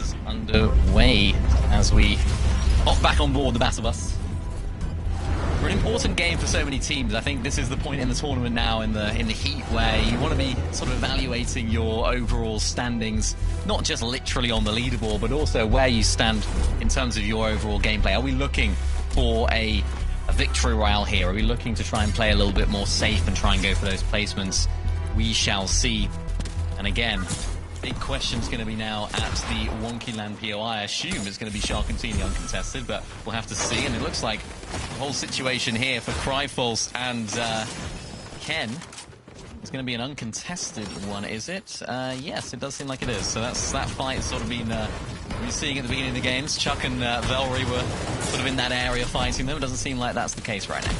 is underway as we hop back on board the Battle Bus. For an important game for so many teams, I think this is the point in the tournament now in the heat where you want to be sort of evaluating your overall standings, not just literally on the leaderboard, but also where you stand in terms of your overall gameplay. Are we looking for a victory royale here? Are we looking to try and play a little bit more safe and try and go for those placements? We shall see. And again, big question's going to be now at the Wonky Land PO. I assume it's going to be Shark and Teeny uncontested, but we'll have to see. And it looks like the whole situation here for Cryfalse and Ken is going to be an uncontested one, is it? Yes, it does seem like it is. So that's that fight sort of been we're seeing at the beginning of the games. Chuck and Velry were sort of in that area fighting them. It doesn't seem like that's the case right now.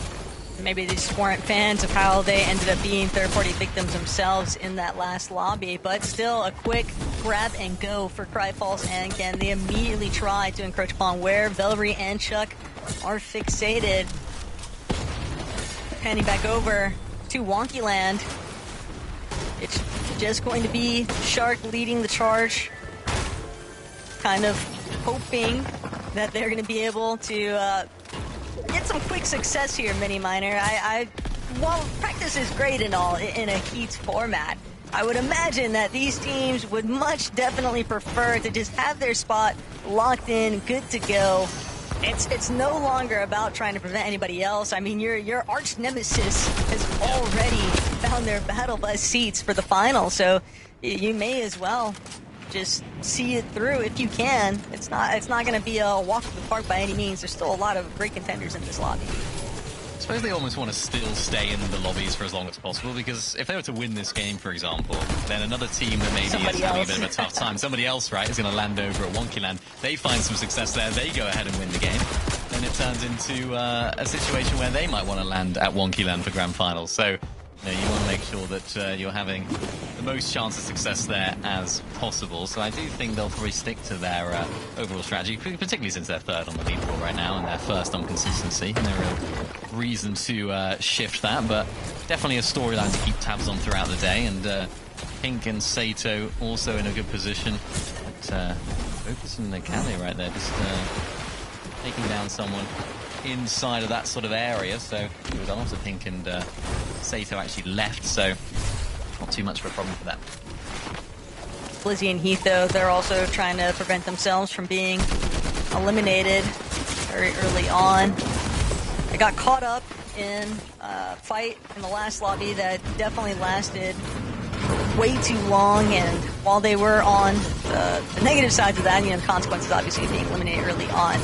Maybe they just weren't fans of how they ended up being third-party victims themselves in that last lobby, but still a quick grab and go for Cryfalse and Ken. They immediately try to encroach upon where Velry and Chuck are fixated. Panning back over to Wonky Land. It's just going to be Shark leading the charge, kind of hoping that they're going to be able to get some quick success here, Mini Miner. While practice is great and all in a heat format, I would imagine that these teams would much definitely prefer to just have their spot locked in, good to go. It's no longer about trying to prevent anybody else. I mean, your arch nemesis has already found their battle bus seats for the final, so you may as well just see it through if you can. It's not going to be a walk to the park by any means. There's still a lot of great contenders in this lobby. I suppose they almost want to still stay in the lobbies for as long as possible, because if they were to win this game, for example, then another team that maybe is having a bit of a tough time, somebody else, right, is going to land over at Wonky Land. They find some success there, they go ahead and win the game. Then it turns into a situation where they might want to land at Wonky Land for Grand Finals. So you want to make sure that you're having the most chance of success there as possible. So I do think they'll probably stick to their overall strategy, particularly since they're third on the leaderboard right now and they're first on consistency. No real reason to shift that, but definitely a storyline to keep tabs on throughout the day. And Pink and Sato also in a good position. But focusing the Kali right there, just taking down someone inside of that sort of area. So it was after Pink and Sato actually left, so not too much of a problem for them. Blizzy and Heath, though, they're also trying to prevent themselves from being eliminated very early on. They got caught up in a fight in the last lobby that definitely lasted way too long, and while they were on the negative sides of that, the consequences obviously being eliminated early on.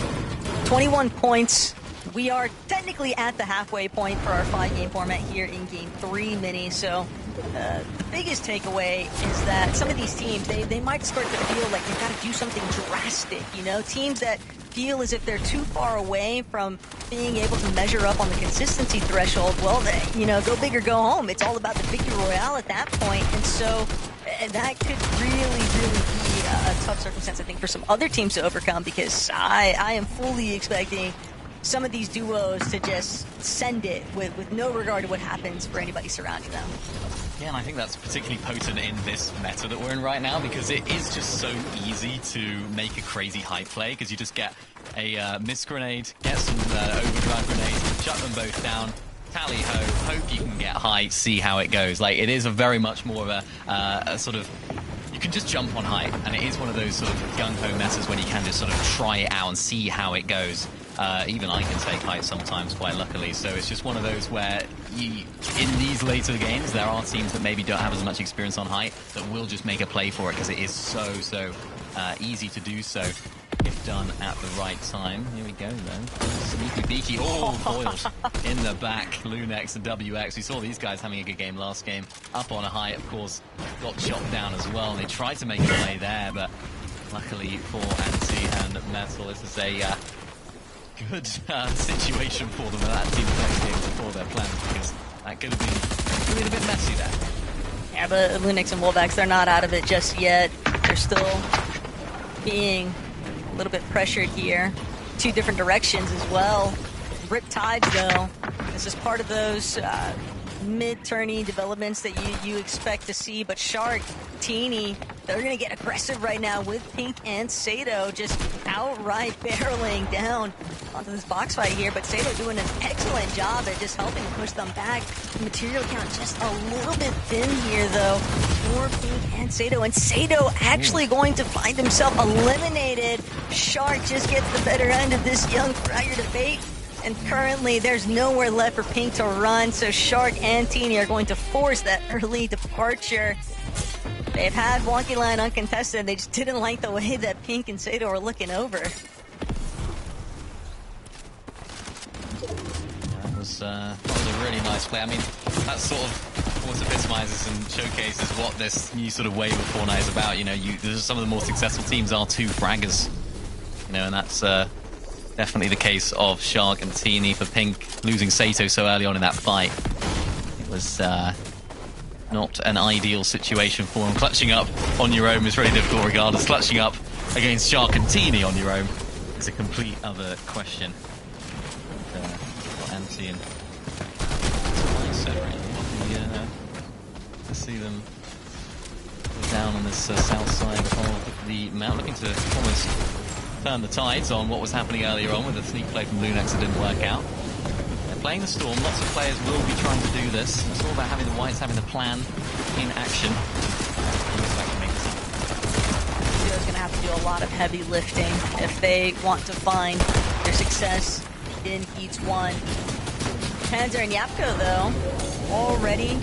21 points. We are technically at the halfway point for our 5-game format here in Game 3, Mini. So the biggest takeaway is that some of these teams, they might start to feel like they've got to do something drastic. Teams that feel as if they're too far away from being able to measure up on the consistency threshold. Well, go big or go home. It's all about the victory royale at that point. And so that could really be a tough circumstance, I think, for some other teams to overcome, because I am fully expecting some of these duos to just send it with no regard to what happens for anybody surrounding them. Yeah, and I think that's particularly potent in this meta that we're in right now, because it is just so easy to make a crazy high play, because you just get a mist grenade, get some overdrive grenades, shut them both down, tally ho, hope you can get high, see how it goes. Like, it is a very much more of a sort of, you can just jump on height, and it is one of those sort of gung-ho messes when you can just sort of try it out and see how it goes. Even I can take height sometimes, quite luckily, so it's just one of those where in these later games, there are teams that maybe don't have as much experience on height that will just make a play for it, because it is so easy to do so if done at the right time. Here we go, though. Sneaky beaky. Oh, foiled in the back. Lunex and WX. We saw these guys having a good game last game. Up on a height, of course, got chopped down as well, and they tried to make a play there, but luckily for Anti and Metal, this is a good situation for them, and that team actually able to follow their plans, because that could have been a bit messy there. Yeah, but Lunex and Wolvex, they're not out of it just yet. They're still being a little bit pressured here. Two different directions as well. Riptides, though, this is part of those mid-tourney developments that you expect to see, but Shark, Teeny, They're going to get aggressive right now with Pink and Sato just outright barreling down onto this box fight here. But Sato doing an excellent job at just helping push them back. The material count just a little bit thin here, though, for Pink and Sato. And Sato actually going to find himself eliminated. Shark just gets the better end of this young Fragger debate. And currently, there's nowhere left for Pink to run. So Shark and Teeny are going to force that early departure. They've had Wonky Line uncontested. They just didn't like the way that Pink and Sato were looking over. That was a really nice play. I mean, that sort of almost epitomizes and showcases what this new sort of wave of Fortnite is about. You know, some of the more successful teams are two fraggers. You know, and that's definitely the case of Shark and Teeny. For Pink, losing Sato so early on in that fight, it was not an ideal situation for him. Clutching up on your own is really difficult regardless. Clutching up against Shark and Teeny on your own is a complete other question. Anti and to see them down on this south side of the map, looking to almost turn the tides on what was happening earlier on with the sneak play from Lunex that didn't work out. Playing the Storm, lots of players will be trying to do this. It's all about having the Whites, having the plan in action. Zero's going to have to do a lot of heavy lifting if they want to find their success in Heats 1. Panzer and Yapko, though, already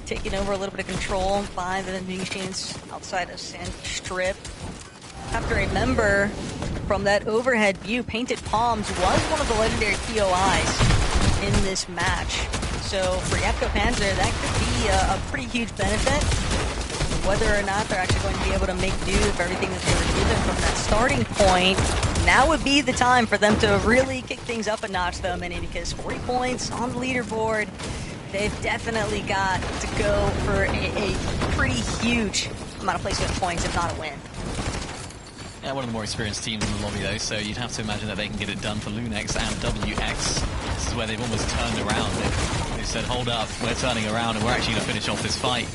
taking over a little bit of control by the Venetians outside of Sand Strip. Have to remember, from that overhead view, Painted Palms was one of the legendary POIs in this match. So for Yapko Panzer, that could be a pretty huge benefit. Whether or not they're actually going to be able to make do of everything that they were given from that starting point, now would be the time for them to really kick things up a notch, though, Minnie, because 40 points on the leaderboard, they've definitely got to go for a pretty huge amount of placement points, if not a win. Yeah, one of the more experienced teams in the lobby, though, so you'd have to imagine that they can get it done for Lunex and WX. This is where they've almost turned around. They've said, hold up, we're turning around and we're actually going to finish off this fight.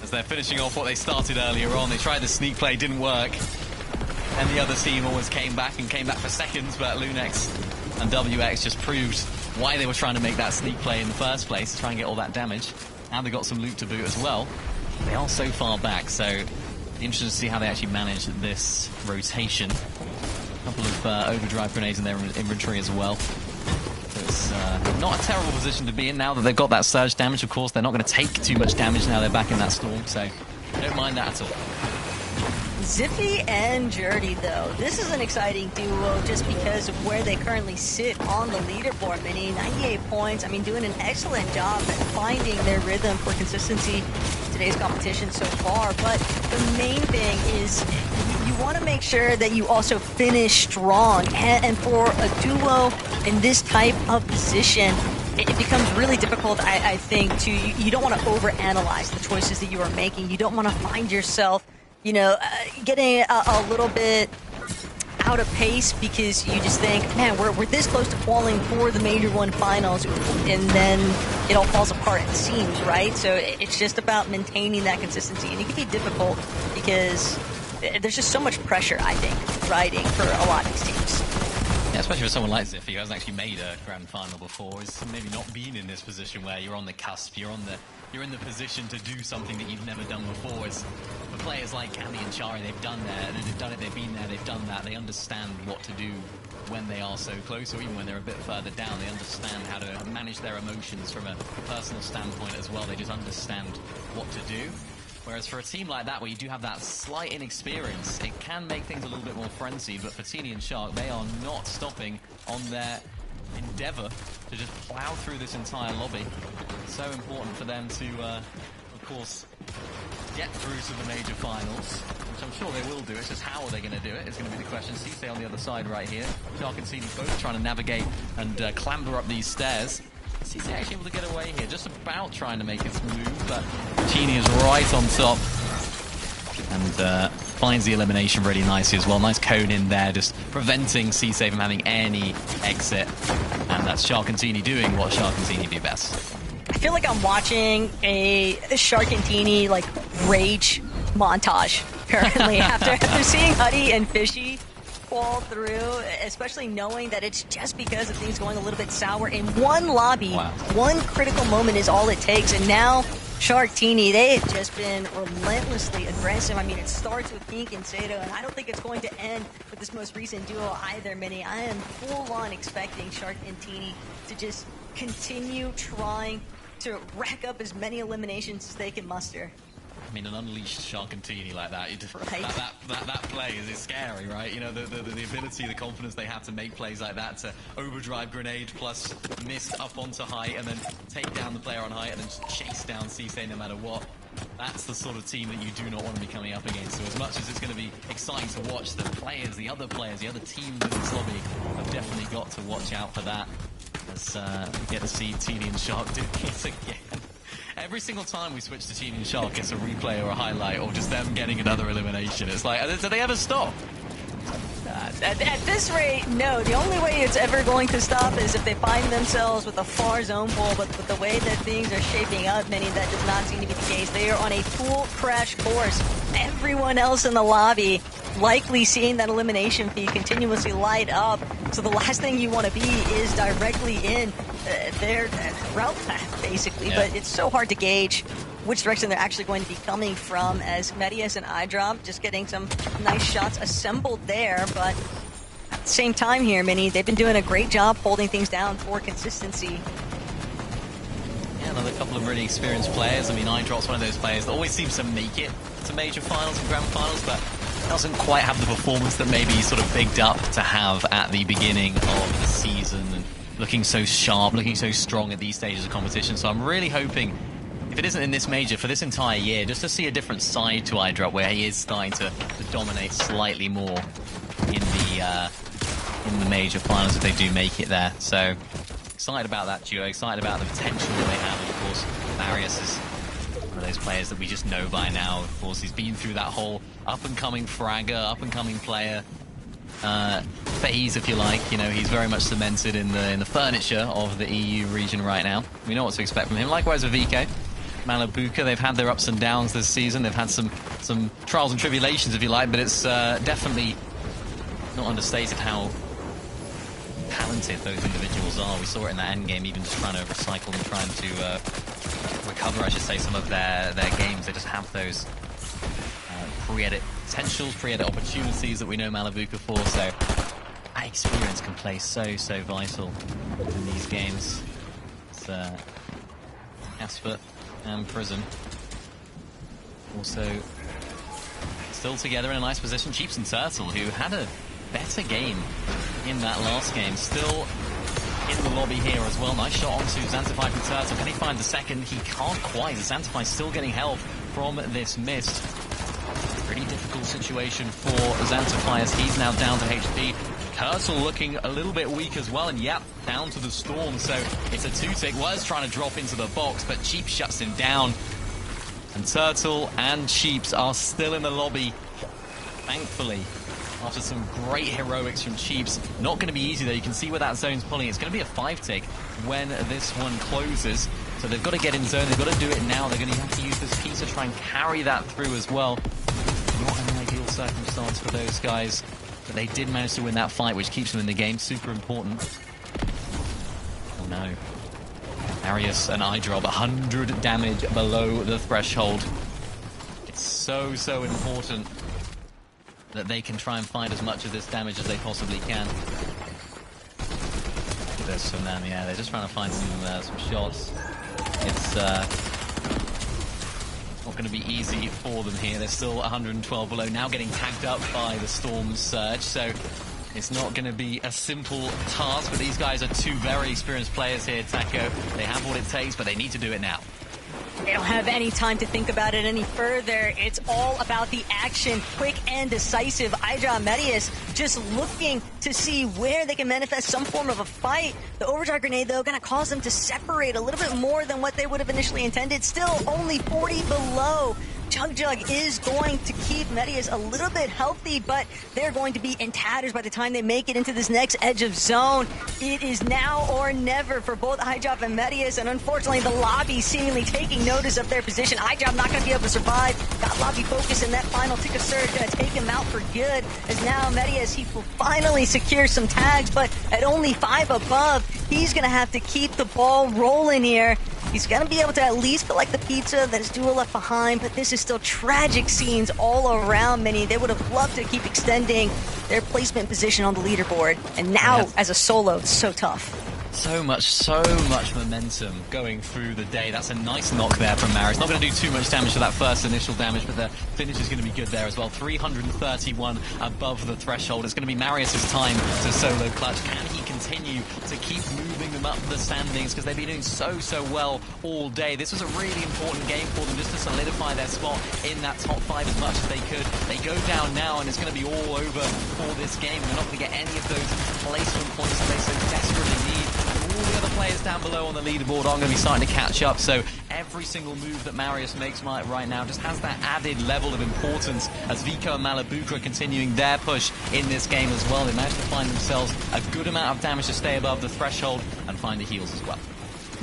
As they're finishing off what they started earlier on, they tried the sneak play, didn't work. And the other team almost came back for seconds, but Lunex and WX just proved why they were trying to make that sneak play in the first place, to try and get all that damage. And they got some loot to boot as well. They are so far back, so interested to see how they actually manage this rotation. A couple of overdrive grenades in their inventory as well. So it's not a terrible position to be in now that they've got that surge damage. Of course, they're not going to take too much damage now they're back in that storm, so I don't mind that at all. Zippy and Jerdy, though, this is an exciting duo just because of where they currently sit on the leaderboard. Mini, 98 points. I mean, doing an excellent job at finding their rhythm for consistency in today's competition so far. But the main thing is you want to make sure that you also finish strong. And for a duo in this type of position, it becomes really difficult, I think, to you don't want to overanalyze the choices that you are making. You don't want to find yourself, you know, getting a little bit out of pace because you just think, man, we're this close to qualifying for the Major 1 finals, and then it all falls apart, it seems, right? So it's just about maintaining that consistency, and it can be difficult because there's just so much pressure, I think, riding for a lot of these teams. Yeah, especially for someone like Ziffy who hasn't actually made a grand final before, is maybe not been in this position where you're on the cusp, you're in the position to do something that you've never done before. It's, for players like Candy and Chari, they've done that, and they've done it, they've been there, they've done that. They understand what to do when they are so close, or even when they're a bit further down. They understand how to manage their emotions from a personal standpoint as well. They just understand what to do. Whereas for a team like that, where you do have that slight inexperience, it can make things a little bit more frenzied. But for Teeny and Shark, they are not stopping on their endeavor to just plow through this entire lobby. It's so important for them to, of course, get through to the major finals, which I'm sure they will do. It's just how are they going to do it is going to be the question. Cisse on the other side right here. Shark and Teeny both trying to navigate and clamber up these stairs. Cisse actually able to get away here, just about trying to make his move, but Teeny is right on top and finds the elimination really nicely as well. Nice cone in there, just preventing Cisse from having any exit. And that's Shark and Teeny doing what Shark and Teeny do best. I feel like I'm watching a Shark and Teeny like rage montage currently after seeing Huddy and Fishy fall through, especially knowing that it's just because of things going a little bit sour in one lobby. Wow. One critical moment is all it takes, and now Sharktini, they have just been relentlessly aggressive. I mean, it starts with Pink and Sato, and I don't think it's going to end with this most recent duo either, Minnie. I am full-on expecting Shark and Teeny to just continue trying to rack up as many eliminations as they can muster. I mean, an unleashed Sharkantini like that, Right. that play is scary, right? You know, the ability, the confidence they have to make plays like that, to overdrive grenade plus mist up onto height and then take down the player on height and then just chase down Cisse no matter what. That's the sort of team that you do not want to be coming up against. So as much as it's going to be exciting to watch, the other teams in this lobby have definitely got to watch out for that. As we get to see Teeny and Shark do this again. Every single time we switch to Teeny and Shark, it's a replay or a highlight or just them getting another elimination. It's like, do they ever stop? At this rate, no. The only way it's ever going to stop is if they find themselves with a far zone pull, but with the way that things are shaping up, meaning that does not seem to be the case. They are on a full crash course. Everyone else in the lobby likely seeing that elimination feed continuously light up. So the last thing you want to be is directly in their route path, basically. Yeah. But it's so hard to gauge which direction they're actually going to be coming from, as Medius and iDrop just getting some nice shots assembled there. But at the same time here, Minnie, they've been doing a great job holding things down for consistency. Yeah, another couple of really experienced players. I mean, iDrop's one of those players that always seems to make it to major finals and grand finals, but doesn't quite have the performance that maybe he's sort of bigged up to have at the beginning of the season, and looking so sharp, looking so strong at these stages of competition. So I'm really hoping, if it isn't in this major, for this entire year, just to see a different side to iDrop, where he is starting to dominate slightly more in the major finals if they do make it there. So excited about that duo, excited about the potential that they have. And of course, Marius is one of those players that we just know by now. Of course, he's been through that whole up-and-coming fragger, up-and-coming player phase, if you like. You know, he's very much cemented in the furniture of the EU region right now. We know what to expect from him. Likewise with VK. Malabuka, they've had their ups and downs this season. They've had some trials and tribulations, if you like, but it's definitely not understated how talented those individuals are. We saw it in that end game, even just trying to recycle and trying to recover, I should say, some of their games. They just have those pre-edit potentials, pre-edit opportunities that we know Malabuka for. So that experience can play so vital in these games. It's Casper and Prism also still together in a nice position. Cheeps and Turtle, who had a better game in that last game, still in the lobby here as well. Nice shot onto Xantify from Turtle. Can he find the second? He can't quite. Xantify still getting help from this mist. Pretty difficult situation for Xantify, as he's now down to HP. Turtle looking a little bit weak as well, and yep, down to the Storm. So it's a 2-tick. Was trying to drop into the box, but Cheap shuts him down. And Turtle and Cheeps are still in the lobby, thankfully, after some great heroics from Cheeps. Not going to be easy, though. You can see where that zone's pulling. It's going to be a 5-tick when this one closes. So they've got to get in zone. They've got to do it now. They're going to have to use this piece to try and carry that through as well. Not an ideal circumstance for those guys, but they did manage to win that fight, which keeps them in the game. Super important. Oh no. Arius and iDrop, 100 damage below the threshold. It's so important that they can try and find as much of this damage as they possibly can. There's some man, yeah, they're just trying to find some shots. It's not going to be easy for them here. They're still 112 below, now getting tagged up by the Storm Surge, so it's not going to be a simple task, but these guys are two very experienced players here, Taco. They have what it takes, but they need to do it now. They don't have any time to think about it any further. It's all about the action, quick and decisive. iDrop Medius just looking to see where they can manifest some form of a fight. The overdrive grenade, though, going to cause them to separate a little bit more than what they would have initially intended. Still only 40 below. Jug is going to keep Medius a little bit healthy, but they're going to be in tatters by the time they make it into this next edge of zone. It is now or never for both iDrop and Medius, and unfortunately the lobby seemingly taking notice of their position. iDrop not going to be able to survive. Got lobby focus, and that final tick of surge going to take him out for good, as now Medius, he will finally secure some tags, but at only 5 above, he's going to have to keep the ball rolling here. He's going to be able to at least collect the pizza that his duo left behind, but this is still tragic scenes all around Mini. They would have loved to keep extending their placement position on the leaderboard, and now as a solo, it's so tough. So much momentum going through the day. That's a nice knock there from Marius. Not going to do too much damage to that first initial damage, but the finish is going to be good there as well. 331 above the threshold. It's going to be Marius's time to solo clutch. Can he continue to keep moving them up the standings? Because they've been doing so well all day. This was a really important game for them, just to solidify their spot in that top 5 as much as they could. They go down now, and it's going to be all over for this game. They're not going to get any of those placement points that they so desperately need. All the other players down below on the leaderboard are going to be starting to catch up, so every single move that Marius makes right now just has that added level of importance, as Vico and Malabuka are continuing their push in this game as well. They managed to find themselves a good amount of damage to stay above the threshold and find the heals as well.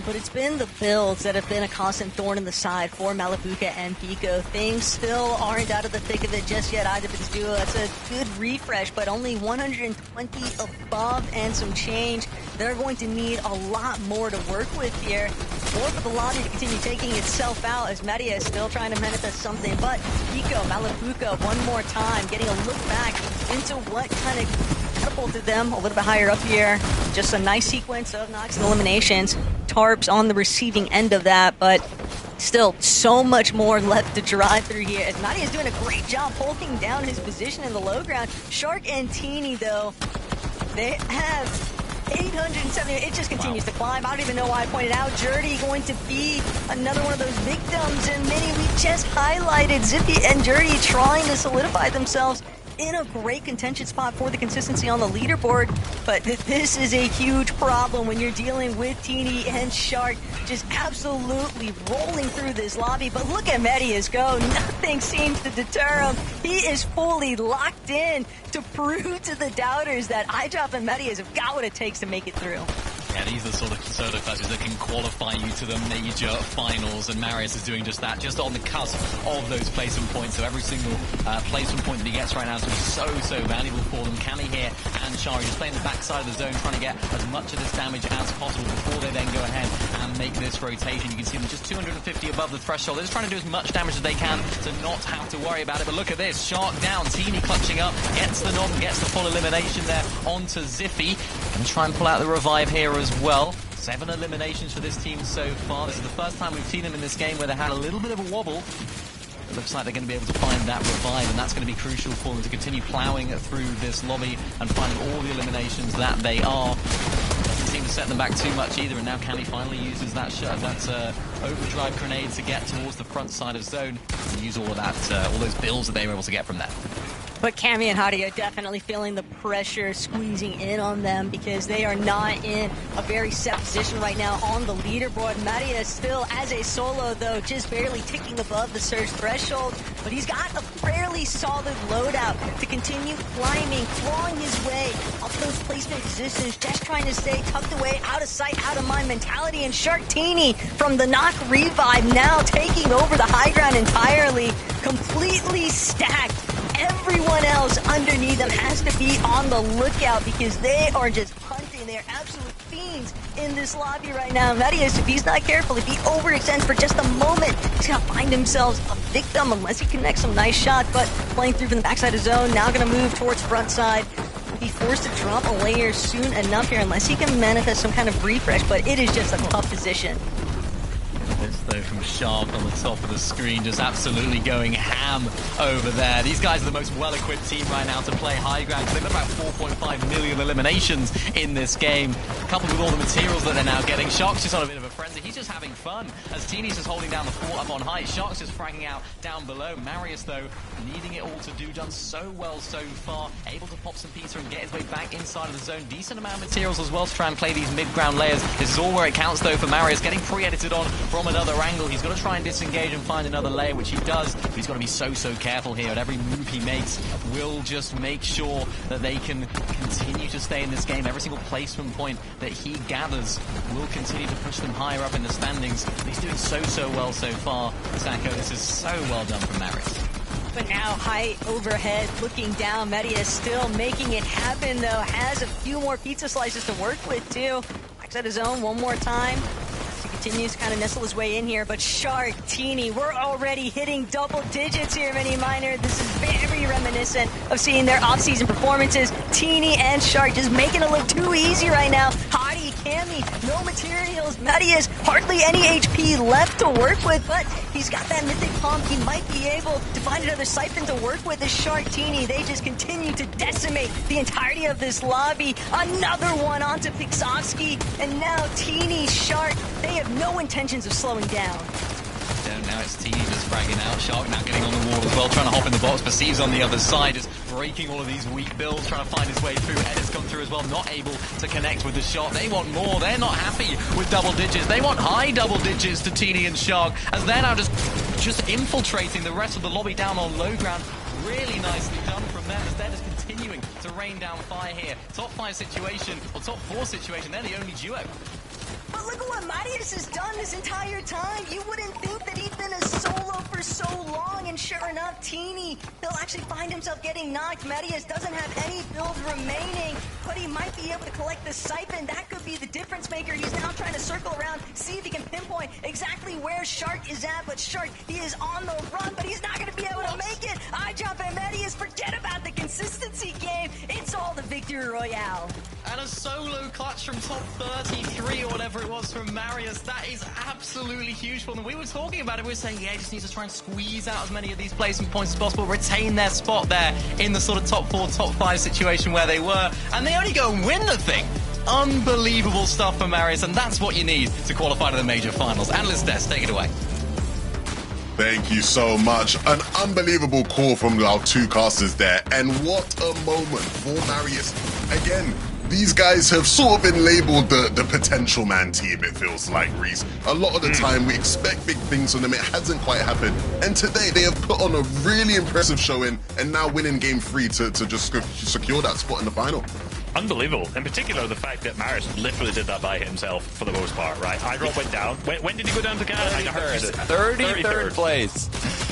But it's been the builds that have been a constant thorn in the side for Malabuka and Vico. Things still aren't out of the thick of it just yet either for this duo. That's a good refresh, but only 120 above and some change. They're going to need a lot more to work with here, or for the lobby to continue taking itself out, as Media is still trying to manifest something. But Vico, Malabuka, one more time, getting a look back into what kind of catapulted them a little bit higher up here. Just a nice sequence of knocks and eliminations. Tarps on the receiving end of that, but still so much more left to drive through here, as Nadia is doing a great job holding down his position in the low ground. Shark and Teeny, though, they have 870. It just continues to climb. I don't even know why I pointed out Jerdy going to be another one of those victims, and Mini, we just highlighted Zippy and Jerdy trying to solidify themselves in a great contention spot for the consistency on the leaderboard. But this is a huge problem when you're dealing with Teeny and Shark just absolutely rolling through this lobby. But look at Medius go. Nothing seems to deter him. He is fully locked in to prove to the doubters that iDrop and Medius have got what it takes to make it through. Yeah, these are the sort of solo clutches that can qualify you to the major finals, and Marius is doing just that, just on the cusp of those placement points. So every single placement point that he gets right now is going to be so valuable for them. Cammy here and Shari just playing the backside of the zone, trying to get as much of this damage as possible before they then go ahead and make this rotation. You can see them just 250 above the threshold. They're just trying to do as much damage as they can to not have to worry about it. But look at this, Shark down, Teeny clutching up, gets the knob and gets the full elimination there onto Ziffy. Going to try and pull out the revive here as well. 7 eliminations for this team so far. This is the first time we've seen them in this game where they had a little bit of a wobble. It looks like they're going to be able to find that revive, and that's going to be crucial for them to continue ploughing through this lobby and finding all the eliminations that they are. Doesn't seem to set them back too much either, and now Cammy finally uses that overdrive grenade to get towards the front side of zone and use all of that, all those bills that they were able to get from there. But Cammy and Hadi are definitely feeling the pressure squeezing in on them, because they are not in a very set position right now on the leaderboard. Maria still, as a solo, though, just barely ticking above the surge threshold, but he's got a fairly solid loadout to continue climbing, clawing his way up those placement positions, just trying to stay tucked away, out of sight, out of mind mentality. And Sharktini from the knock revive now taking over the high ground entirely, completely stacked. Everyone else underneath them has to be on the lookout, because they are just hunting. They're absolute fiends in this lobby right now. Medius, if he's not careful, if he overextends for just a moment, he's going to find himself a victim unless he connects some nice shots. But playing through from the backside of zone, now going to move towards front side. He'll be forced to drop a layer soon enough here unless he can manifest some kind of refresh, but it is just a tough position. This though from Shark on the top of the screen, just absolutely going ham over there. These guys are the most well-equipped team right now to play high ground, because they've got about 4.5 million eliminations in this game, coupled with all the materials that they're now getting. Shark's just on a bit of a frenzy. He's just having fun as Teeny's just holding down the fort up on height. Shark's just fragging out down below. Marius, though, needing it all to do, done so well so far. Able to pop some Peter and get his way back inside of the zone. Decent amount of materials as well to try and play these mid-ground layers. This is all where it counts, though, for Marius. Getting pre-edited on from another angle. He's got to try and disengage and find another layer, which he does. But he's got to be so careful here. At every move he makes will just make sure that they can continue to stay in this game. Every single placement point that he gathers will continue to push them higher up in the standings. He's doing so well so far. Sacco, this is so well done from Marius. But now high overhead, looking down. Medius still making it happen, though. Has a few more pizza slices to work with, too. Backs at his own one more time. He continues to kind of nestle his way in here. But Shark, Teeny, we're already hitting double digits here, Mini Miner. This is very reminiscent of seeing their off-season performances. Teeny and Shark just making it look too easy right now. Hottie, Cammy, no materials. Medius, hardly any HP left to work with, but he's got that mythic pump. He might be able to find another siphon to work with. The Shark, Teeny, they just continue to decimate the entirety of this lobby. Another one onto Pixovsky, and now Teeny, Shark, they have no intentions of slowing down. Now it's Teeny just fragging out. Shark now getting on the wall as well, trying to hop in the box. Perceives on the other side, just breaking all of these weak builds, trying to find his way through. Edit's come through as well, not able to connect with the shot. They want more. They're not happy with double digits. They want high double digits to Teeny and Shark, as they're now just infiltrating the rest of the lobby down on low ground. Really nicely done from them, as they're just continuing to rain down fire here. Top 5 situation, or top 4 situation, they're the only duo. But look at what Marius has done this entire time. You wouldn't think that he'd been a solo for so long, and sure enough, Teeny, he'll actually find himself getting knocked. Marius doesn't have any builds remaining, but he might be able to collect the siphon. That could be the difference maker. He's now trying to circle around, see if he can pinpoint exactly where Shark is at, but Shark, he is on the run, but he's not going to be able to make it. I jump and Marius, forget about the consistency game. It's all the victory royale. And a solo clutch from top 33 or whatever it was from Marius. That is absolutely huge for them. We were talking about it. We were saying, yeah, he just needs to try and squeeze out as many of these placement points as possible, retain their spot there in the sort of top 4, top 5 situation where they were. And they only go and win the thing. Unbelievable stuff for Marius, and that's what you need to qualify to the major finals. Analyst Desk, take it away. Thank you so much. An unbelievable call from our two casters there. And what a moment for Marius. Again, these guys have sort of been labeled the potential man team, it feels like, Reese. A lot of the time we expect big things from them. It hasn't quite happened. And today they have put on a really impressive showing and now winning game 3 to just secure that spot in the final. Unbelievable. In particular, the fact that Marius literally did that by himself for the most part, right? iDrop went down. When did he go down to Canada? 33rd place.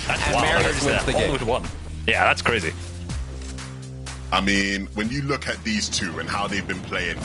That's wild. Marius wins the game. All with 1. Yeah, that's crazy. I mean, when you look at these two and how they've been playing,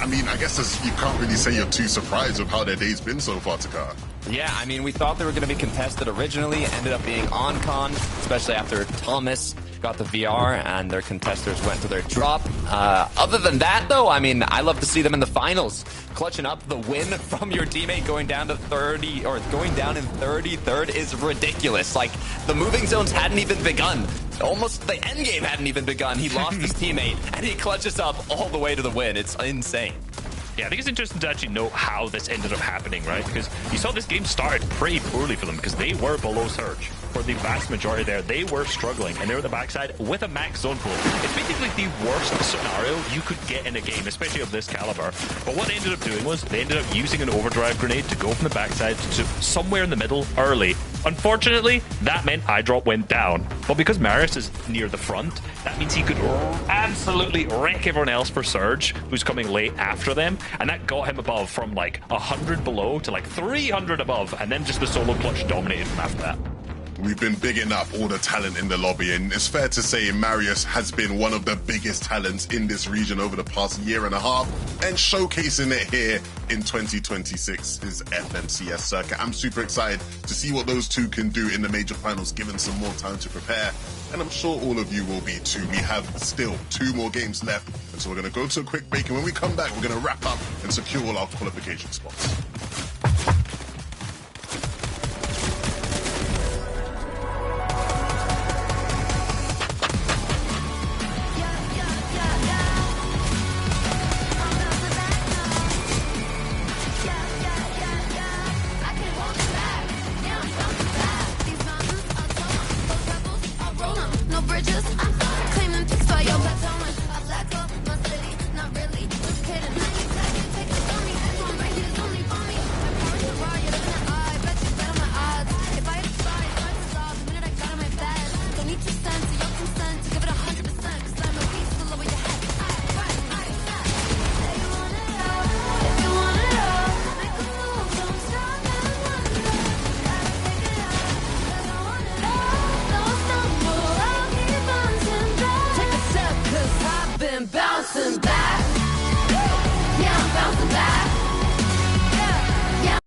I mean, I guess you can't really say you're too surprised with how their day's been so far, Takar. Yeah, I mean, we thought they were going to be contested originally, ended up being on-con, especially after Thomas got the VR and their contesters went to their drop. Other than that, though, I mean, I love to see them in the finals. Clutching up the win from your teammate going down to 30, or going down in 33rd is ridiculous. Like, the moving zones hadn't even begun. Almost the end game hadn't even begun. He lost his teammate, and he clutches up all the way to the win. It's insane. Yeah, I think it's interesting to actually know how this ended up happening, right? Because you saw this game started pretty poorly for them because they were below Surge. For the vast majority there, they were struggling, and they were at the backside with a max zone pool. It's basically the worst scenario you could get in a game, especially of this caliber. But what they ended up doing was they ended up using an overdrive grenade to go from the backside to somewhere in the middle early. Unfortunately, that meant iDrop went down. But because Marius is near the front, that means he could absolutely wreck everyone else for Surge, who's coming late after them. And that got him above from like 100 below to like 300 above. And then just the solo clutch dominated from after that. We've been bigging up all the talent in the lobby, and it's fair to say Marius has been one of the biggest talents in this region over the past year and a half, and showcasing it here in 2026's FMCS circuit. I'm super excited to see what those two can do in the major finals, given some more time to prepare, and I'm sure all of you will be too. We have still 2 more games left, and so we're going to go to a quick break, and when we come back, we're going to wrap up and secure all our qualification spots. gorgeous. Claim them pics by your baton. I black up my city, not really. Just kidding. Now you take it from me. This one right here is only for me. My parents are raw, you're looking at eye. Bet you bet on my odds. If I had to try, it's hard to stop. The minute I got on my bed, don't need 2 cents or your consent to give it 100%. Cause I'm a piece full over your head. Say you want it all, if you want it all. Make a move, don't stop and wonder. Gotta take it out, 'cause I want it all. Don't stumble, I'll keep bouncing back. Take a step, 'cause I've been bouncing back. Yeah, I'm bouncing back. Yeah, yeah.